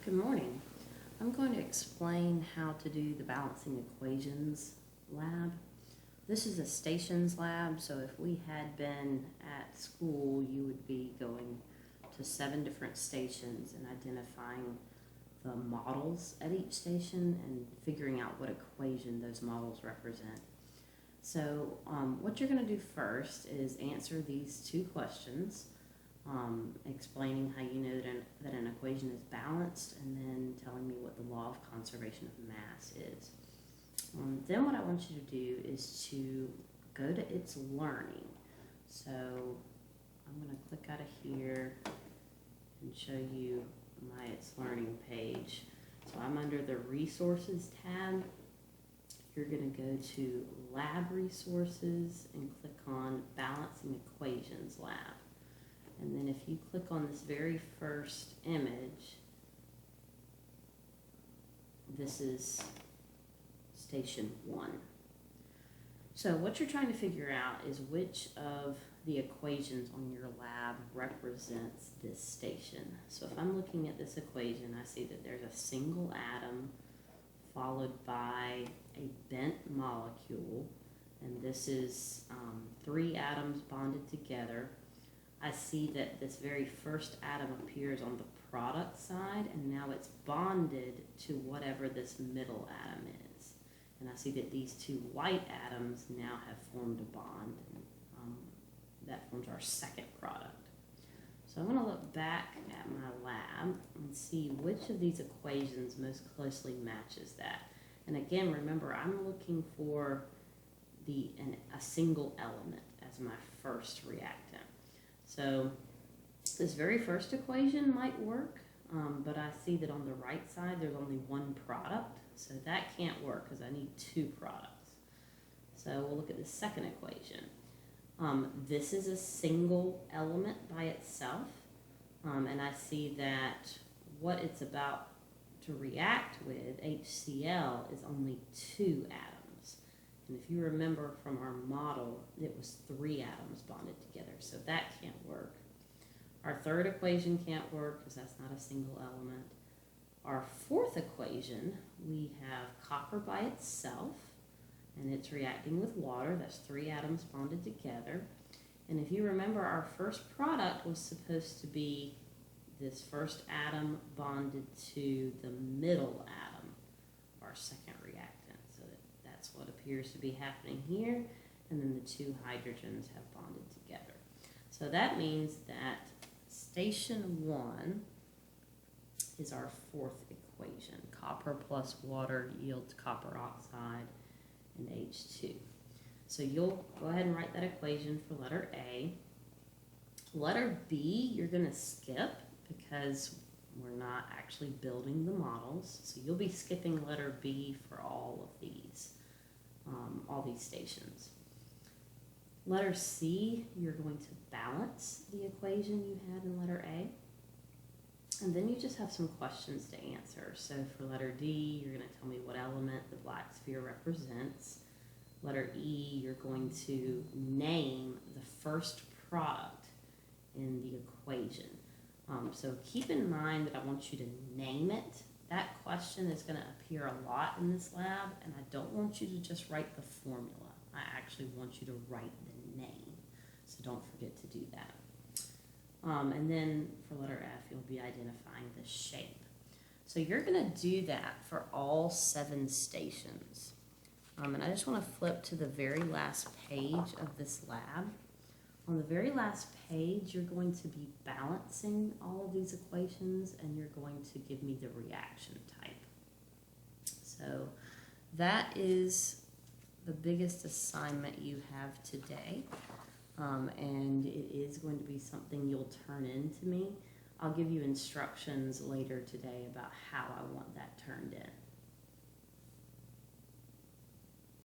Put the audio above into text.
Good morning. I'm going to explain how to do the balancing equations lab. This is a stations lab, so if we had been at school, you would be going to 7 different stations and identifying the models at each station and figuring out what equation those models represent. So what you're going to do first is answer these 2 questions. Explaining how you know that an equation is balanced, and then telling me what the law of conservation of mass is. Then what I want you to do is to go to its learning. So I'm going to click out of here and show you my its learning page. So I'm under the resources tab. You're going to go to lab resources and click on balancing equations lab. And then if you click on this very first image, this is station 1. So what you're trying to figure out is which of the equations on your lab represents this station. So if I'm looking at this equation, I see that there's a single atom followed by a bent molecule, and this is 3 atoms bonded together. I see that this very first atom appears on the product side, and now it's bonded to whatever this middle atom is. And I see that these 2 white atoms now have formed a bond, and that forms our second product. So I'm going to look back at my lab and see which of these equations most closely matches that. And again, remember, I'm looking for a single element as my first reactant. So this very first equation might work, but I see that on the right side there's only 1 product, so that can't work because I need 2 products. So we'll look at the second equation. This is a single element by itself, and I see that what it's about to react with, HCl, is only 2 atoms. And if you remember from our model, it was 3 atoms bonded together, so that can't work. Our third equation can't work because that's not a single element. Our fourth equation, we have copper by itself, and it's reacting with water. That's 3 atoms bonded together. And if you remember, our first product was supposed to be this first atom bonded to the middle atom, our second reactant. That's what appears to be happening here, and then the 2 hydrogens have bonded together. So that means that station 1 is our fourth equation. Copper plus water yields copper oxide and H2. So you'll go ahead and write that equation for letter A. Letter B, you're going to skip because we're not actually building the models. So you'll be skipping letter B for all of these. All these stations. Letter C, you're going to balance the equation you had in letter A. And then you just have some questions to answer. So for letter D, you're going to tell me what element the black sphere represents. Letter E, you're going to name the first product in the equation. So keep in mind that I want you to name it. That question is going to appear a lot in this lab, and I don't want you to just write the formula. I actually want you to write the name, so don't forget to do that. And then for letter F, you'll be identifying the shape. So you're going to do that for all 7 stations. And I just want to flip to the very last page of this lab. On the very last page, you're going to be balancing all of these equations, and you're going to give me the reaction type. So that is the biggest assignment you have today, and it is going to be something you'll turn in to me. I'll give you instructions later today about how I want that turned in.